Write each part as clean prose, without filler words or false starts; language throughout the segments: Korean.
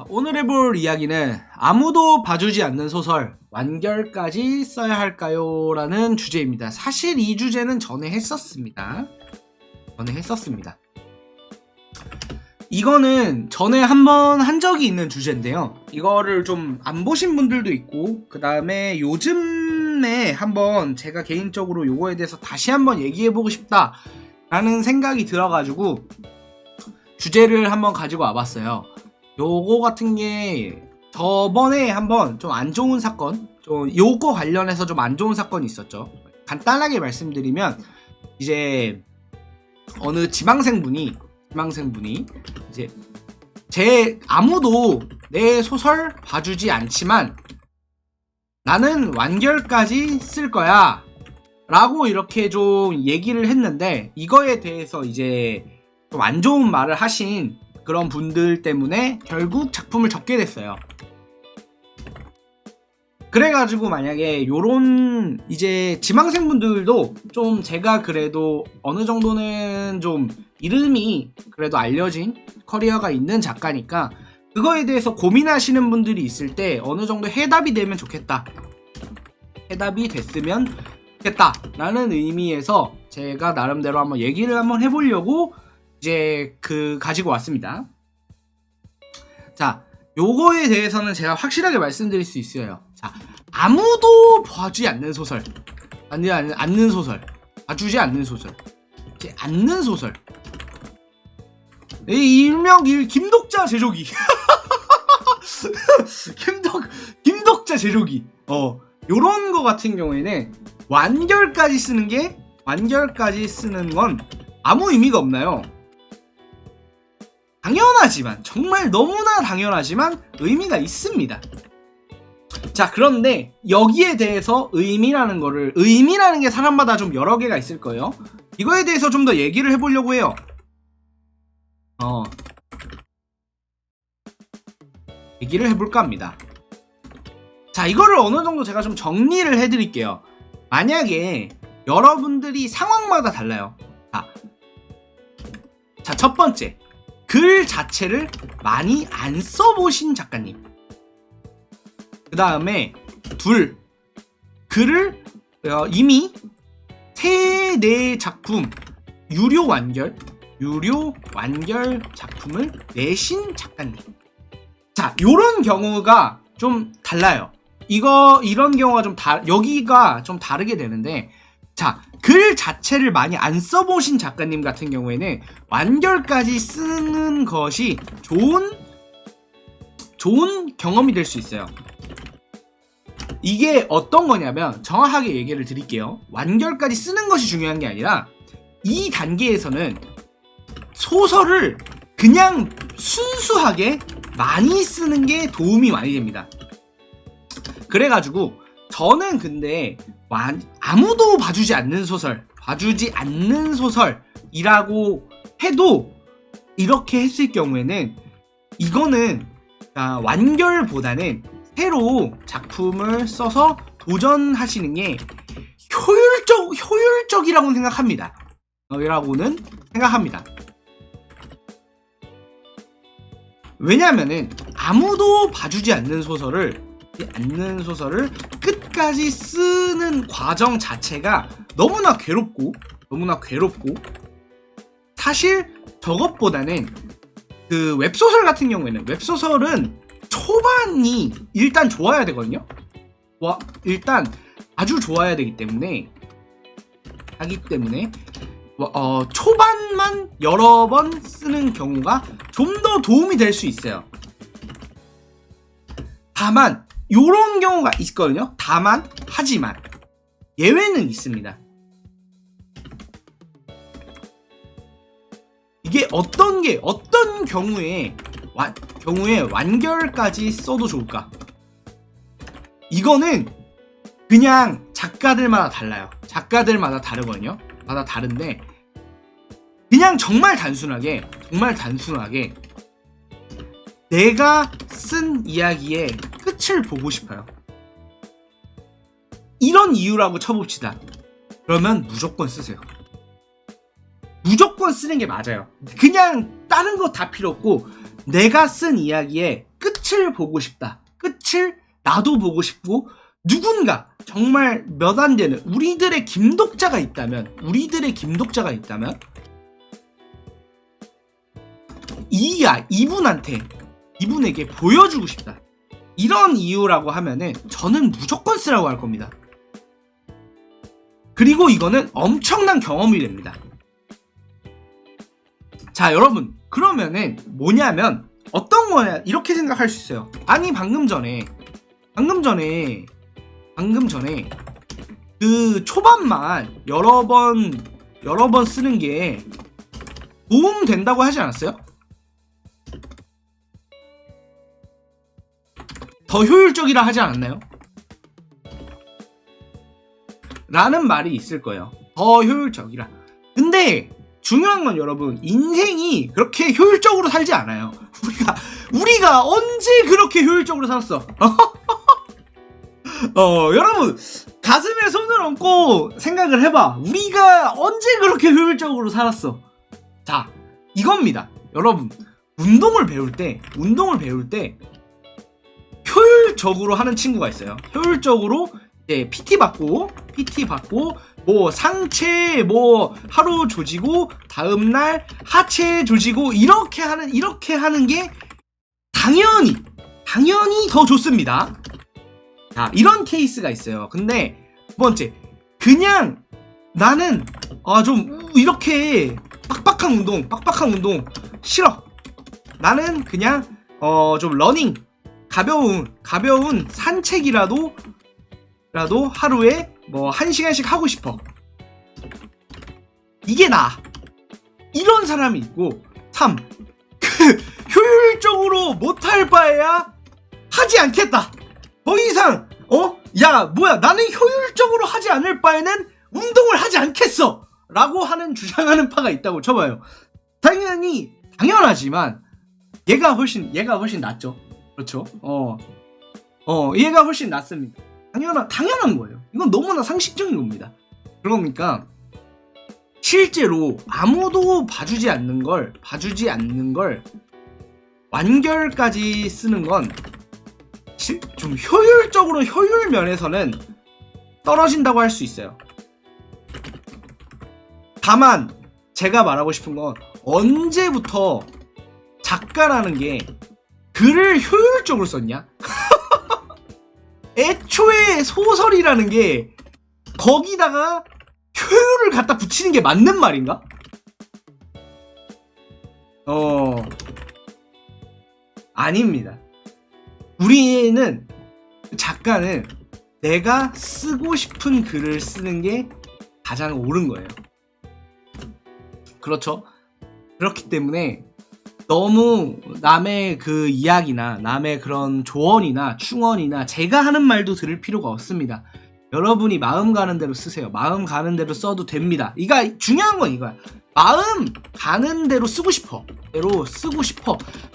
오늘 해볼 이야기는 아무도 봐주지 않는 소설 완결까지 써야 할까요? 라는 주제입니다. 사실 이 주제는 전에 했었습니다. 이거는 전에 한번 한 적이 있는 주제인데요. 이거를 좀 안 보신 분들도 있고, 그 다음에 요즘에 한번 제가 개인적으로 요거에 대해서 다시 한번 얘기해보고 싶다 라는 생각이 들어가지고 주제를 한번 가지고 와봤어요. 요거 같은 게 저번에 한번 좀 안 좋은 사건, 좀 요거 관련해서 좀 안 좋은 사건이 있었죠. 간단하게 말씀드리면 이제 어느 지망생분이 이제 아무도 내 소설 봐주지 않지만 나는 완결까지 쓸 거야 라고 이렇게 좀 얘기를 했는데, 이거에 대해서 이제 좀 안 좋은 말을 하신 그런 분들 때문에 결국 작품을 접게 됐어요. 그래가지고 만약에 요런 이제 지망생분들도 좀 제가 그래도 어느 정도는 좀 이름이 그래도 알려진 커리어가 있는 작가니까 그거에 대해서 고민하시는 분들이 있을 때 어느 정도 해답이 되면 좋겠다, 해답이 됐으면 좋겠다 라는 의미에서 제가 나름대로 한번 얘기를 한번 해보려고 이제 가지고 왔습니다. 자, 요거에 대해서는 제가 확실하게 말씀드릴 수 있어요. 자, 아무도 봐주지 않는 소설, 봐주지 않는 소설, 일명 김독자 제조기. 김독자 제조기. 요런 거 같은 경우에는 완결까지 쓰는 건 아무 의미가 없나요? 당연하지만, 정말 너무나 당연하지만 의미가 있습니다. 자, 그런데 여기에 대해서 의미라는 게 사람마다 좀 여러 개가 있을 거예요. 이거에 대해서 좀 더 얘기를 해보려고 해요. 얘기를 해볼까 합니다. 자, 이거를 어느 정도 제가 좀 정리를 해드릴게요. 만약에 여러분들이 상황마다 달라요. 자, 첫 번째, 글 자체를 많이 안 써보신 작가님. 그 다음에 글을 이미 3-4 작품 유료 완결 작품을 내신 작가님. 자, 요런 경우가 좀 달라요. 이런 경우가 여기가 좀 다르게 되는데, 자, 글 자체를 많이 안 써보신 작가님 같은 경우에는 완결까지 쓰는 것이 좋은 경험이 될 수 있어요. 이게 어떤 거냐면, 정확하게 얘기를 드릴게요. 완결까지 쓰는 것이 중요한 게 아니라 이 단계에서는 소설을 그냥 순수하게 많이 쓰는 게 도움이 많이 됩니다. 그래가지고 저는 근데 아무도 봐주지 않는 소설이라고 해도 이렇게 했을 경우에는 이거는 완결보다는 새로 작품을 써서 도전하시는 게 효율적이라고 생각합니다. 왜냐면은 아무도 봐주지 않는 소설을 끝까지 쓰는 과정 자체가 너무나 괴롭고 사실 저것보다는 웹소설 같은 경우에는, 웹소설은 초반이 일단 좋아야 되거든요. 일단 아주 좋아야 되기 때문에 초반만 여러 번 쓰는 경우가 좀 더 도움이 될 수 있어요. 다만 요런 경우가 있거든요. 하지만 예외는 있습니다. 이게 어떤 경우에 완결까지 써도 좋을까? 이거는 그냥 작가들마다 달라요. 작가들마다 다르거든요. 다른데 그냥 정말 단순하게 내가 쓴 이야기의 끝을 보고 싶어요. 이런 이유라고 쳐봅시다. 그러면 무조건 쓰세요. 무조건 쓰는 게 맞아요. 그냥 다른 거 다 필요 없고 내가 쓴 이야기의 끝을 끝을 보고 싶다. 끝을 나도 보고 싶고, 누군가 정말 몇 안 되는 우리들의 김독자가 있다면 이분에게 보여주고 싶다. 이런 이유라고 하면은 저는 무조건 쓰라고 할 겁니다. 그리고 이거는 엄청난 경험이 됩니다. 자, 여러분, 그러면은 뭐냐면 어떤 거냐, 이렇게 생각할 수 있어요. 아니, 방금 전에 그 초반만 여러 번 쓰는 게 도움 된다고 하지 않았어요? 더 효율적이라 하지 않았나요? 라는 말이 있을 거예요. 더 효율적이라. 근데 중요한 건 여러분, 인생이 그렇게 효율적으로 살지 않아요. 우리가 언제 그렇게 효율적으로 살았어? 여러분, 가슴에 손을 얹고 생각을 해봐. 우리가 언제 그렇게 효율적으로 살았어? 자, 이겁니다. 여러분, 운동을 배울 때 효율적으로 하는 친구가 있어요. 효율적으로 이제 PT 받고 뭐 상체 뭐 하루 조지고 다음날 하체 조지고 이렇게 하는 게 당연히 더 좋습니다. 자, 이런 케이스가 있어요. 근데 두 번째, 그냥 나는 좀 이렇게 빡빡한 운동 싫어. 나는 그냥 좀 러닝, 가벼운 산책이라도 하루에 뭐 1시간씩 하고 싶어. 이게 나. 이런 사람이 있고, 3. 효율적으로 못할 바에야 하지 않겠다. 더 이상 야, 뭐야, 나는 효율적으로 하지 않을 바에는 운동을 하지 않겠어 라고 주장하는 파가 있다고 쳐봐요. 당연하지만 얘가 훨씬 낫죠. 그렇죠? 얘가 훨씬 낫습니다. 당연한 거예요. 이건 너무나 상식적인 겁니다. 그러니까 실제로 아무도 봐주지 않는 걸 완결까지 쓰는 건 좀 효율 면에서는 떨어진다고 할 수 있어요. 다만 제가 말하고 싶은 건, 언제부터 작가라는 게 글을 효율적으로 썼냐? 애초에 소설이라는 게 거기다가 효율을 갖다 붙이는 게 맞는 말인가? 아닙니다. 작가는 내가 쓰고 싶은 글을 쓰는 게 가장 옳은 거예요. 그렇죠? 그렇기 때문에 너무 남의 그 이야기나 남의 그런 조언이나 충언이나 제가 하는 말도 들을 필요가 없습니다. 여러분이 마음 가는 대로 쓰세요. 마음 가는 대로 써도 됩니다. 중요한 건 이거야. 마음 가는 대로 쓰고 싶어.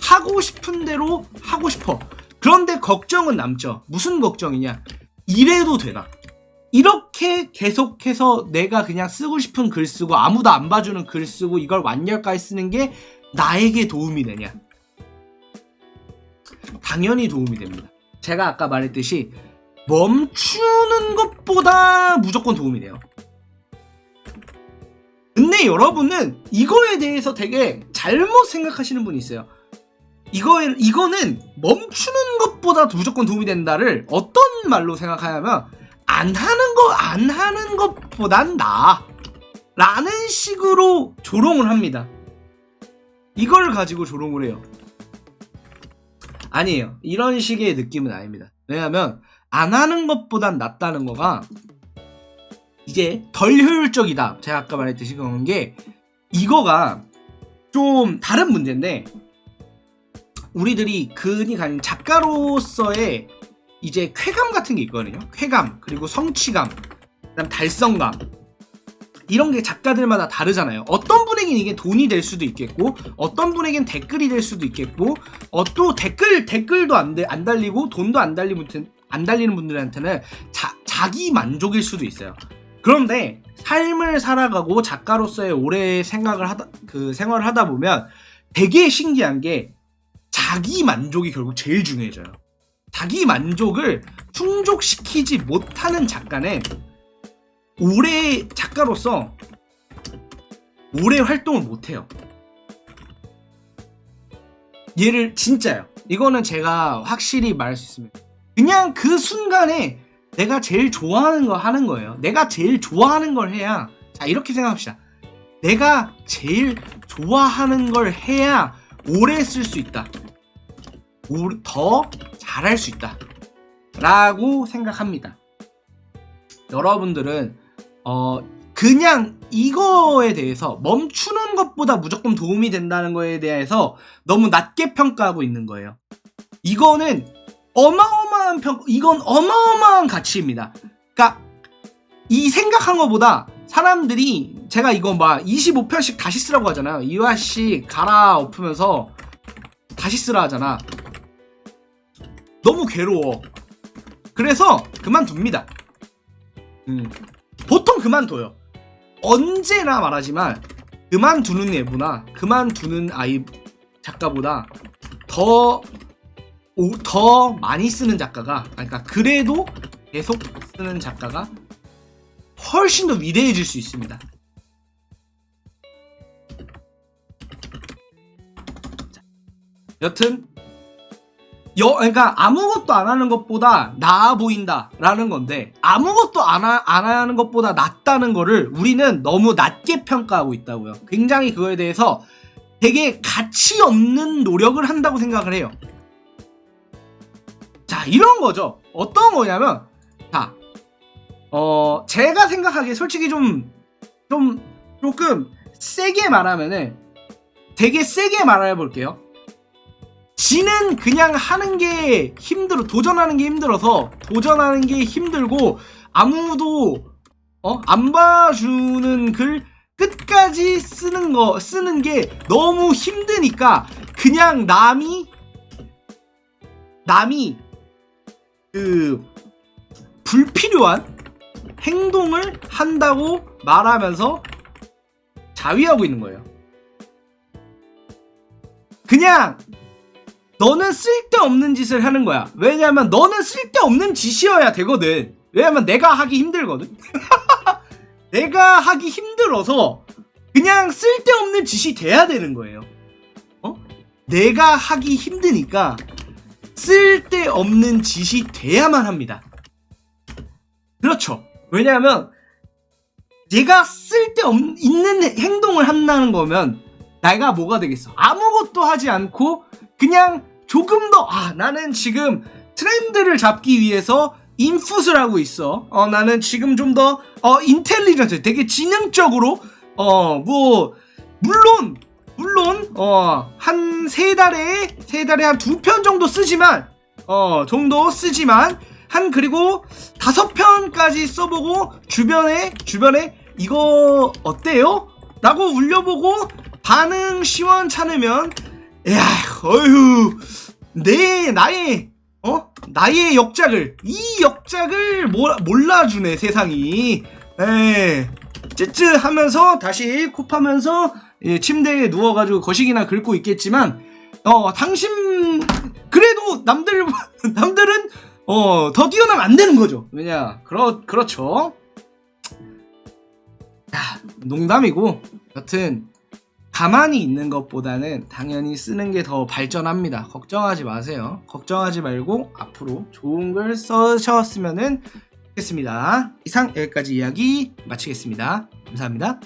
하고 싶은 대로 하고 싶어. 그런데 걱정은 남죠. 무슨 걱정이냐? 이래도 되나? 이렇게 계속해서 내가 그냥 쓰고 싶은 글 쓰고 아무도 안 봐주는 글 쓰고 이걸 완결까지 쓰는 게 나에게 도움이 되냐? 당연히 도움이 됩니다. 제가 아까 말했듯이 멈추는 것보다 무조건 도움이 돼요. 근데 여러분은 이거에 대해서 되게 잘못 생각하시는 분이 있어요. 이거는 멈추는 것보다 무조건 도움이 된다를 어떤 말로 생각하냐면, 안 하는 것보단 나아 라는 식으로 조롱을 합니다. 이걸 가지고 조롱을 해요. 아니에요. 이런 식의 느낌은 아닙니다. 왜냐면 안 하는 것보단 낫다는 거가 이제 덜 효율적이다. 제가 아까 말했듯이 그런 게, 이거가 좀 다른 문제인데, 우리들이 그러니까 작가로서의 이제 쾌감 같은 게 있거든요. 쾌감, 그리고 성취감, 그다음 달성감, 이런 게 작가들마다 다르잖아요. 어떤 분에겐 이게 돈이 될 수도 있겠고, 어떤 분에겐 댓글이 될 수도 있겠고, 또 댓글도 안 달리고 돈도 안 달리는 분들한테는 자기 만족일 수도 있어요. 그런데 삶을 살아가고 작가로서의 오래 생활을 하다 보면 되게 신기한 게, 자기 만족이 결국 제일 중요해져요. 자기 만족을 충족시키지 못하는 작가는 오래 작가로서 오래 활동을 못해요. 얘를 진짜요. 이거는 제가 확실히 말할 수 있습니다. 그냥 그 순간에 내가 제일 좋아하는 거 하는 거예요. 내가 제일 좋아하는 걸 해야, 자 이렇게 생각합시다. 내가 제일 좋아하는 걸 해야 오래 쓸 수 있다. 더 잘할 수 있다 라고 생각합니다. 여러분들은 그냥 이거에 대해서 멈추는 것보다 무조건 도움이 된다는 거에 대해서 너무 낮게 평가하고 있는 거예요. 이거는 이건 어마어마한 가치입니다. 그러니까 이 생각한 것보다 사람들이, 제가 이거 막 25편씩 다시 쓰라고 하잖아요. 2화씩 갈아엎으면서 다시 쓰라 하잖아. 너무 괴로워. 그래서 그만둡니다. 보통 그만둬요. 언제나 말하지만 그만두는 애보다, 그만두는 작가보다 더 많이 쓰는 작가가, 그러니까 그래도 계속 쓰는 작가가 훨씬 더 위대해질 수 있습니다. 여튼 그러니까 아무것도 안 하는 것보다 나아 보인다라는 건데, 아무것도 안 하는 것보다 낫다는 거를 우리는 너무 낮게 평가하고 있다고요. 굉장히 그거에 대해서 되게 가치 없는 노력을 한다고 생각을 해요. 자, 이런 거죠. 어떤 거냐면, 자, 제가 생각하기에 솔직히 조금 세게 말하면은, 되게 세게 말해 볼게요. 지는 그냥 하는 게 도전하는 게 힘들고, 아무도 안 봐주는 글 끝까지 쓰는 게 너무 힘드니까 그냥 남이 그 불필요한 행동을 한다고 말하면서 자위하고 있는 거예요. 그냥 너는 쓸데없는 짓을 하는 거야. 왜냐면 너는 쓸데없는 짓이어야 되거든. 왜냐면 내가 하기 힘들거든. 내가 하기 힘들어서 그냥 쓸데없는 짓이 돼야 되는 거예요. 내가 하기 힘드니까 쓸데없는 짓이 돼야만 합니다. 그렇죠. 왜냐하면 얘가 쓸데있는 행동을 한다는 거면 내가 뭐가 되겠어? 아무것도 하지 않고 그냥 조금 더 나는 지금 트렌드를 잡기 위해서 인풋을 하고 있어. 나는 지금 좀 더 인텔리전트, 되게 지능적으로 물론 한 세 달에 한 2편 정도 쓰지만 그리고 5편까지 써보고 주변에 이거 어때요? 라고 울려보고 반응 시원찮으면 나의 역작을 몰라주네 세상이. 쯔쯔 하면서 다시 코 파면서 침대에 누워가지고 거식이나 긁고 있겠지만 당신 그래도 남들은 더 뛰어나면 안 되는 거죠. 그렇죠. 농담이고, 여튼 가만히 있는 것보다는 당연히 쓰는 게 더 발전합니다. 걱정하지 마세요. 걱정하지 말고 앞으로 좋은 글 써셨으면 좋겠습니다. 이상 여기까지 이야기 마치겠습니다. 감사합니다.